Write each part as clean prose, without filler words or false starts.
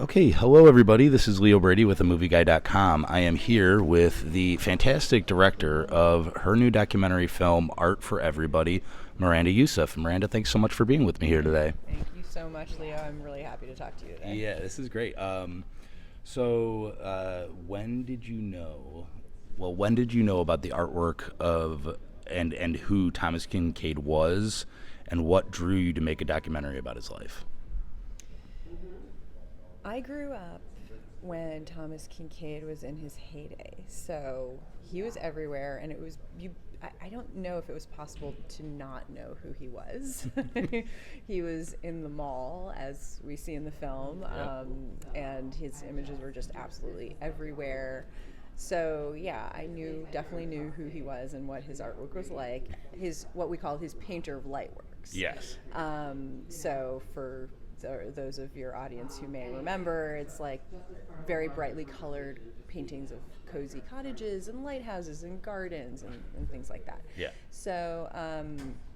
Okay, hello everybody. This is Leo Brady with AMovieGuy.com. I am here with the fantastic director of her new documentary film, Art for Everybody, Miranda Yousef. Miranda, thanks so much for being with me here today. Thank you so much, Leo. I'm really happy to talk to you today. Yeah, this is great. When did you know about the artwork of and who Thomas Kinkade was, and what drew you to make a documentary about his life? I grew up when Thomas Kinkade was in his heyday, so he was everywhere, and it was I don't know if it was possible to not know who he was. He was in the mall, as we see in the film, and his images were just absolutely everywhere. So yeah, I definitely knew who he was and what his artwork was like. What we call his painter of light works. Yes. So for those of your audience who may remember, it's like very brightly colored paintings of cozy cottages and lighthouses and gardens and things like that. Yeah. So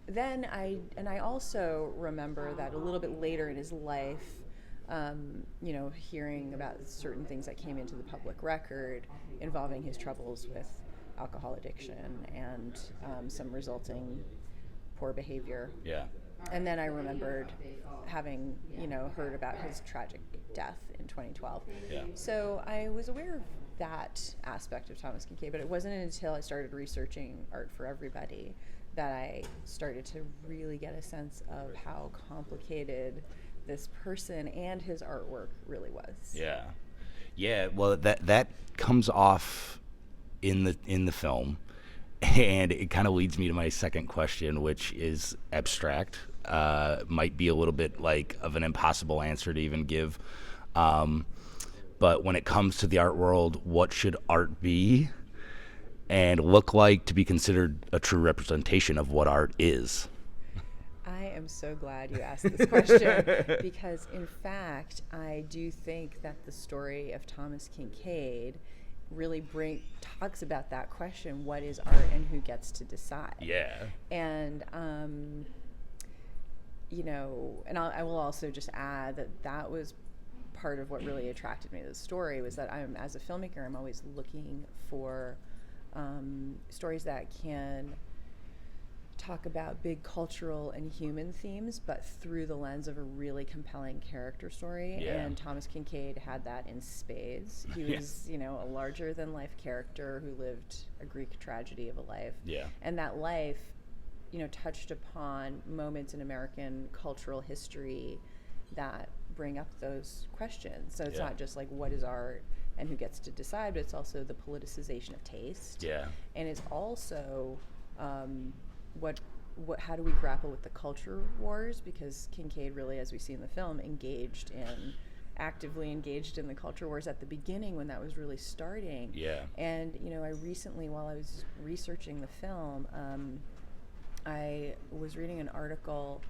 then I also remember that a little bit later in his life, hearing about certain things that came into the public record involving his troubles with alcohol addiction and some resulting poor behavior. Yeah. And then I remembered having, heard about his tragic death in 2012. Yeah. So I was aware of that aspect of Thomas Kinkade, but it wasn't until I started researching Art for Everybody that I started to really get a sense of how complicated this person and his artwork really was. Yeah. Yeah, well, that comes off in the film, and it kind of leads me to my second question, which is abstract. Might be a little bit like of an impossible answer to even give. But when it comes to the art world, what should art be and look like to be considered a true representation of what art is? I am so glad you asked this question because, in fact, I do think that the story of Thomas Kinkade really talks about that question: what is art, and who gets to decide? Yeah. And I will also just add that was part of what really attracted me to the story, was that as a filmmaker, I'm always looking for stories that can talk about big cultural and human themes, but through the lens of a really compelling character story. Yeah. And Thomas Kinkade had that in spades. He was, a larger than life character who lived a Greek tragedy of a life. Yeah. And that life, touched upon moments in American cultural history that bring up those questions. So it's not just like what is art and who gets to decide, but it's also the politicization of taste. Yeah. And it's also how do we grapple with the culture wars, because Kinkade really, as we see in the film, actively engaged in the culture wars at the beginning when that was really starting. Yeah. And I recently, while I was researching the film, I was reading an article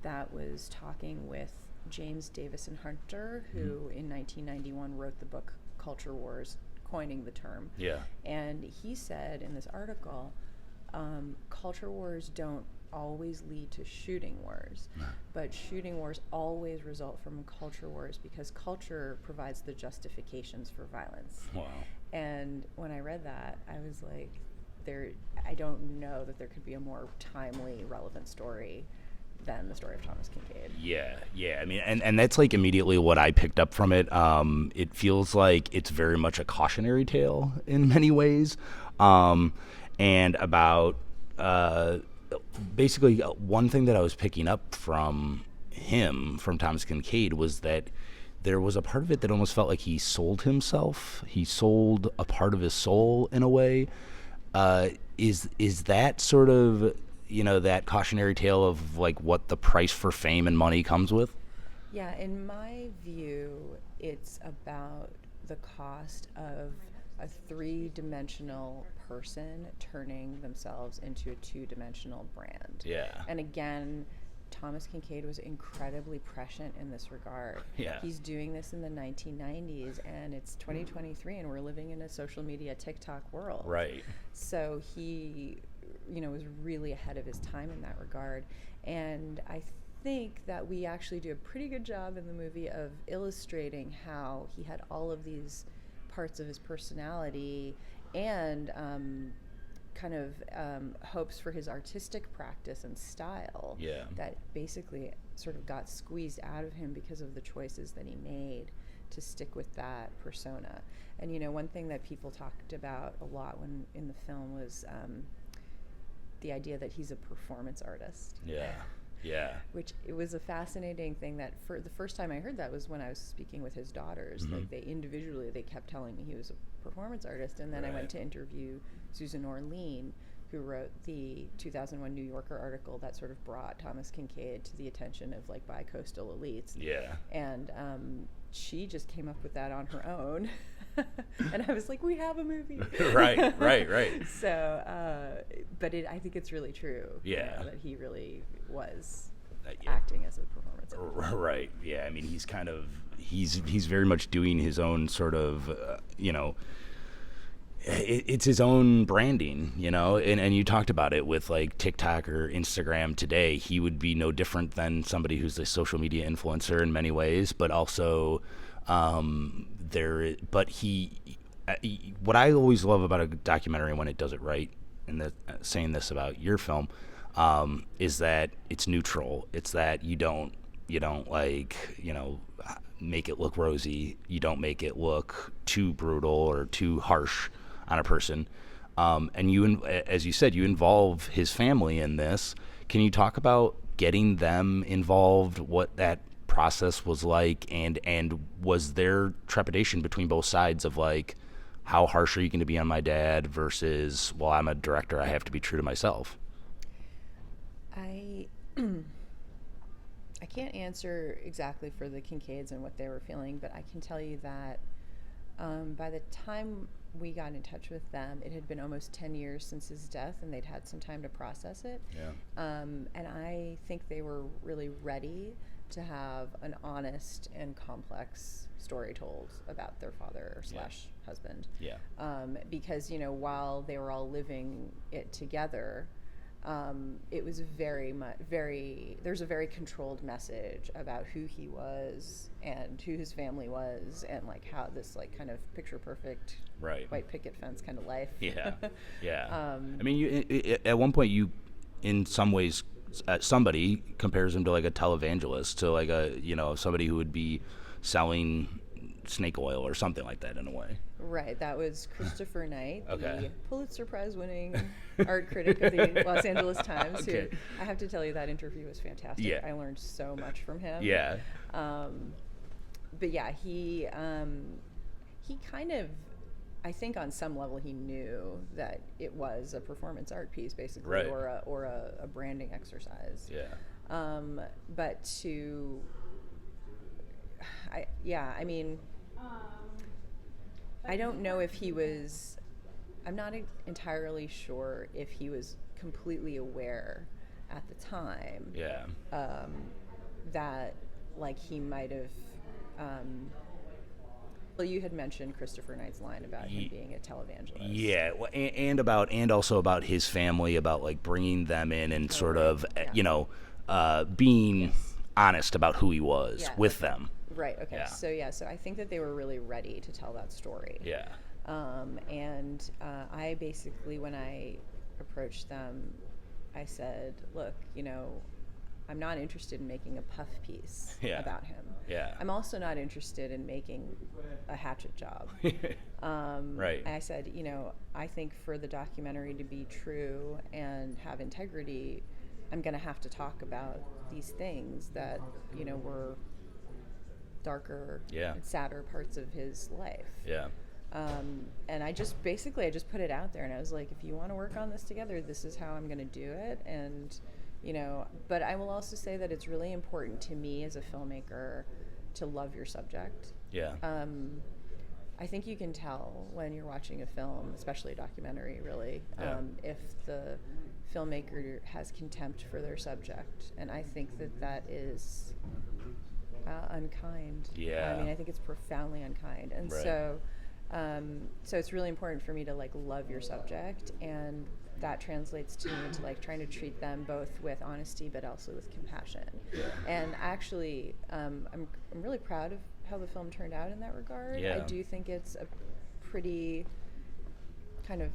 that was talking with James Davison Hunter, who in 1991 wrote the book Culture Wars, coining the term. Yeah. And he said in this article, culture wars don't always lead to shooting wars, but shooting wars always result from culture wars because culture provides the justifications for violence. Wow. And when I read that, I was like, I don't know that there could be a more timely, relevant story than the story of Thomas Kinkade. Yeah. I mean, and that's like immediately what I picked up from it. It feels like it's very much a cautionary tale in many ways. And about basically one thing that I was picking up from Thomas Kinkade, was that there was a part of it that almost felt like he sold himself. He sold a part of his soul in a way. Is that sort of, that cautionary tale of like what the price for fame and money comes with? Yeah, in my view, it's about the cost of a three-dimensional person turning themselves into a two-dimensional brand. Yeah. And again, Thomas Kinkade was incredibly prescient in this regard. Yeah. He's doing this in the 1990s, and it's 2023, and we're living in a social media TikTok world. Right. So he was really ahead of his time in that regard. And I think that we actually do a pretty good job in the movie of illustrating how he had all of these parts of his personality and kind of hopes for his artistic practice and style that basically sort of got squeezed out of him because of the choices that he made to stick with that persona. And one thing that people talked about a lot when in the film was the idea that he's a performance artist. Which it was a fascinating thing that for the first time I heard that was when I was speaking with his daughters. Like they kept telling me he was a performance artist. And then I went to interview Susan Orlean, who wrote the 2001 New Yorker article that sort of brought Thomas Kinkade to the attention of like bi-coastal elites. And she just came up with that on her own. And I was like, we have a movie. Right. So, but I think it's really true. That he really was acting as a performance artist. Right. Yeah. I mean, he's kind of he's very much doing his own sort of it's his own branding, and you talked about it with like TikTok or Instagram today. He would be no different than somebody who's a social media influencer in many ways, but also what I always love about a documentary when it does it right, and saying this about your film, is that it's neutral. It's that you don't like, make it look rosy. You don't make it look too brutal or too harsh on a person. And you, as you said, you involve his family in this. Can you talk about getting them involved, what that process was like, and was there trepidation between both sides of like, how harsh are you going to be on my dad versus, well, I'm a director, I have to be true to myself? I can't answer exactly for the Kinkades and what they were feeling, but I can tell you that by the time we got in touch with them, it had been almost 10 years since his death, and they'd had some time to process it. And I think they were really ready to have an honest and complex story told about their father / husband. Because, while they were all living it together, it was there's a very controlled message about who he was and who his family was, and like how this like kind of picture perfect white picket fence kind of life. I mean, you at one point, you in some ways somebody compares him to like a televangelist, to like a somebody who would be selling snake oil or something like that in a way. Right, that was Christopher Knight, the Pulitzer Prize winning art critic of the Los Angeles Times, who I have to tell you that interview was fantastic. I learned so much from him. But yeah, he kind of, I think on some level he knew that it was a performance art piece basically, or a branding exercise. But I mean, I don't know if he was, I'm not entirely sure if he was completely aware at the time that like he might have, well, you had mentioned Christopher Knight's line about him being a televangelist. And also about his family, about like bringing them in and sort of, being honest about who he was with them. Right. Okay. So I think that they were really ready to tell that story. And I basically, when I approached them, I said, look, I'm not interested in making a puff piece about him. I'm also not interested in making a hatchet job. I said, I think for the documentary to be true and have integrity, I'm going to have to talk about these things that, were darker and sadder parts of his life. And I just put it out there, and I was like, if you want to work on this together, this is how I'm going to do it. And but I will also say that it's really important to me as a filmmaker to love your subject. I think you can tell when you're watching a film, especially a documentary, really, if the filmmaker has contempt for their subject, and I think that is unkind. I mean, I think it's profoundly unkind, and so it's really important for me to like love your subject, and that translates to like trying to treat them both with honesty but also with compassion. Yeah. And actually, I'm really proud of how the film turned out in that regard. Yeah. I do think it's a pretty kind of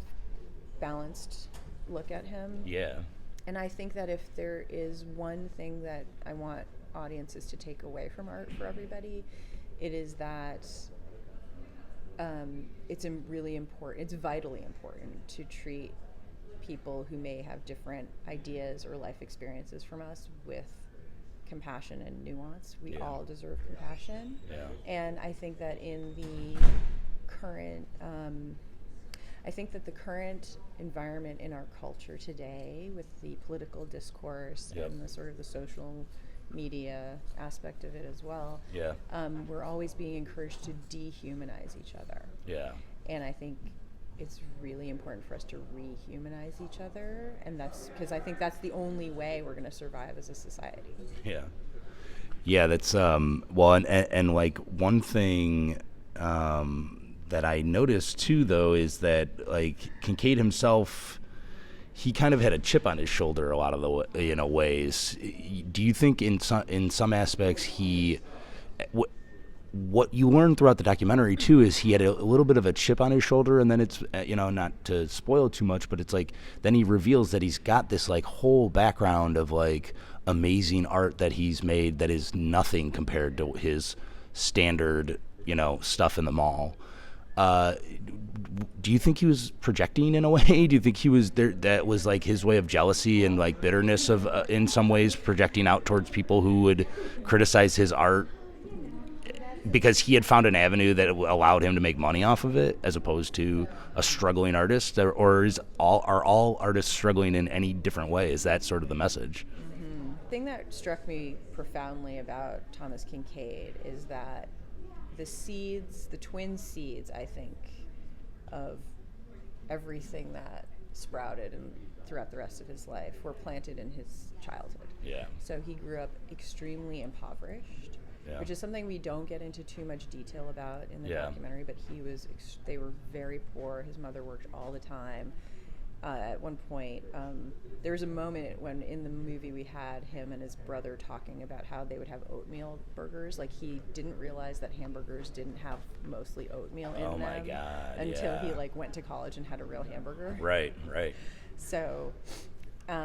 balanced look at him. Yeah. And I think that if there is one thing that I want audiences to take away from art for everybody, it is that it's really important, it's vitally important to treat people who may have different ideas or life experiences from us with compassion and nuance. We all deserve compassion. Yeah. And I think that in the current, I think that the current environment in our culture today, with the political discourse and the sort of the social media aspect of it as well, we're always being encouraged to dehumanize each other. Yeah. And I think it's really important for us to rehumanize each other, and that's because I think that's the only way we're going to survive as a society. Yeah. Yeah, that's well, and like one thing that I noticed too, though, is that like Kinkade himself, he kind of had a chip on his shoulder a lot of the ways. Do you think in some aspects he what you learn throughout the documentary too is he had a little bit of a chip on his shoulder, and then it's not to spoil too much, but it's like then he reveals that he's got this like whole background of like amazing art that he's made that is nothing compared to his standard stuff in the mall. Do you think he was projecting in a way? Do you think he was there? That was like his way of jealousy and like bitterness of, in some ways, projecting out towards people who would criticize his art because he had found an avenue that allowed him to make money off of it, as opposed to a struggling artist? Or are all artists struggling in any different way? Is that sort of the message? Mm-hmm. The thing that struck me profoundly about Thomas Kinkade is that the twin seeds, I think, of everything that sprouted and throughout the rest of his life were planted in his childhood. Yeah. So he grew up extremely impoverished, which is something we don't get into too much detail about in the documentary, but they were very poor. His mother worked all the time. At one point, there was a moment when in the movie we had him and his brother talking about how they would have oatmeal burgers. Like, he didn't realize that hamburgers didn't have mostly oatmeal in them. Oh my God! Until he like went to college and had a real hamburger. Right. So, they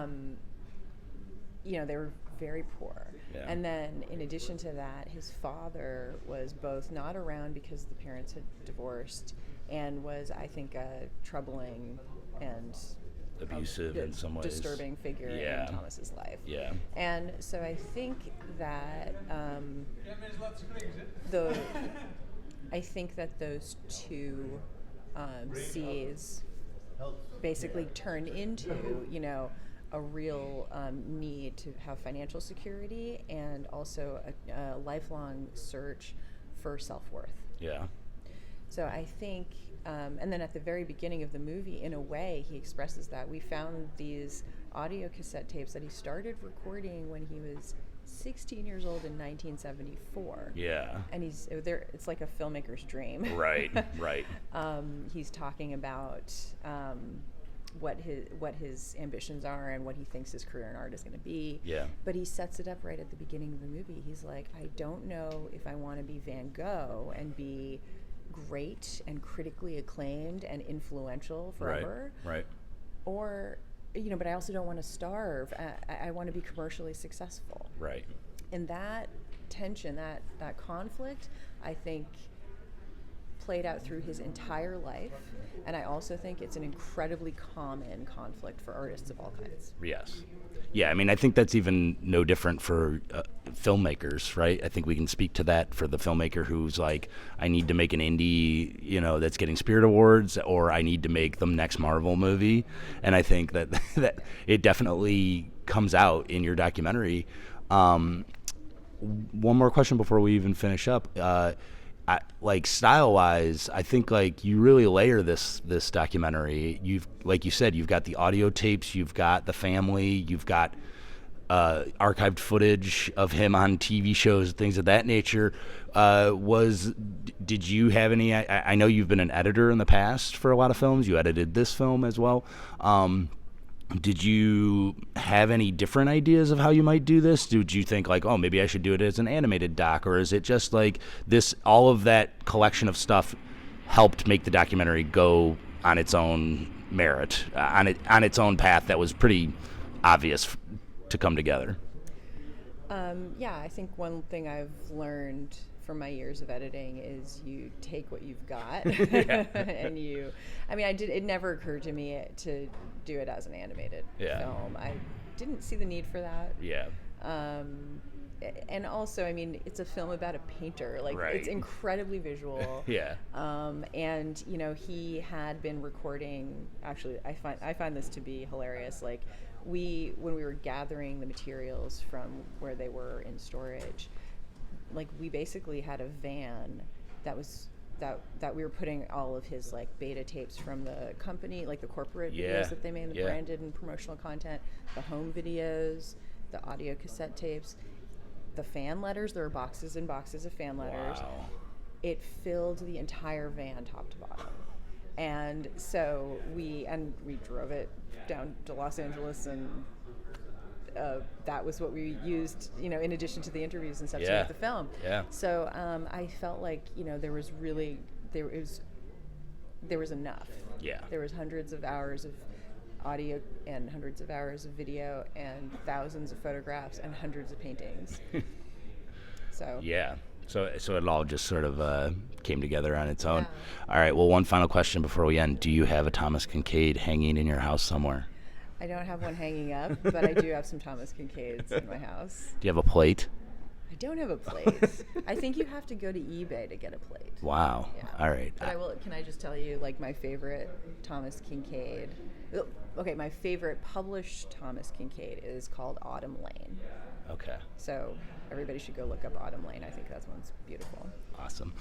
were very poor. Yeah. And then, in addition to that, his father was both not around because the parents had divorced, and was, I think, a troubling and abusive in some ways, disturbing figure in Thomas's life. Yeah. And so I think that those two C's basically turned into a real need to have financial security, and also a lifelong search for self-worth. Yeah. So I think, and then at the very beginning of the movie, in a way, he expresses that. We found these audio cassette tapes that he started recording when he was 16 years old in 1974. Yeah. And he's there. It's like a filmmaker's dream. Right. He's talking about what his ambitions are and what he thinks his career in art is going to be. Yeah. But he sets it up right at the beginning of the movie. He's like, I don't know if I want to be Van Gogh and be great and critically acclaimed and influential forever. Right. Or, but I also don't want to starve. I want to be commercially successful. Right. And that tension, that conflict, I think, played out through his entire life. And I also think it's an incredibly common conflict for artists of all kinds. Yes. Yeah, I mean, I think that's even no different for filmmakers, right? I think we can speak to that for the filmmaker who's like, I need to make an indie, that's getting Spirit Awards, or I need to make the next Marvel movie. And I think that it definitely comes out in your documentary. One more question before we even finish up. Like style-wise, I think like you really layer this documentary. You've, like you said, you've got the audio tapes, you've got the family, you've got archived footage of him on TV shows, things of that nature. Did you have any? I know you've been an editor in the past for a lot of films. You edited this film as well. Did you have any different ideas of how you might do this? Did you think like, oh, maybe I should do it as an animated doc, or is it just like this? All of that collection of stuff helped make the documentary go on its own merit, on its own path that was pretty obvious to come together. Yeah, I think one thing I've learned from my years of editing is you take what you've got and it never occurred to me to do it as an animated film. I didn't see the need for that. Yeah. And also, I mean, it's a film about a painter. Like, right. It's incredibly visual. Yeah. And he had been recording. Actually, I find this to be hilarious. Like, when we were gathering the materials from where they were in storage, like, we basically had a van that we were putting all of his like beta tapes from the company, like the corporate videos that they made, the branded and promotional content, the home videos, the audio cassette tapes, the fan letters. There were boxes and boxes of fan letters. Wow. It filled the entire van top to bottom. And so we drove it down to Los Angeles, and that was what we used, in addition to the interviews and stuff to make the film. Yeah. So I felt like, there was enough. Yeah. There was hundreds of hours of audio and hundreds of hours of video and thousands of photographs and hundreds of paintings. So. Yeah. So it all just sort of came together on its own. Yeah. All right. Well, one final question before we end. Do you have a Thomas Kinkade hanging in your house somewhere? I don't have one hanging up, but I do have some Thomas Kinkades in my house. Do you have a plate? I don't have a plate. I think you have to go to eBay to get a plate. Wow. Yeah. All right. But can I just tell you, like, my favorite Thomas Kinkade? Okay, my favorite published Thomas Kinkade is called Autumn Lane. Okay. So everybody should go look up Autumn Lane. I think that one's beautiful. Awesome.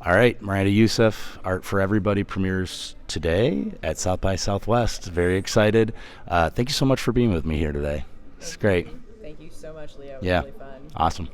All right, Miranda Yousef, Art for Everybody premieres today at South by Southwest. Very excited. Thank you so much for being with me here today. It's great. Thank you so much, Leo. It was yeah. really fun. Awesome.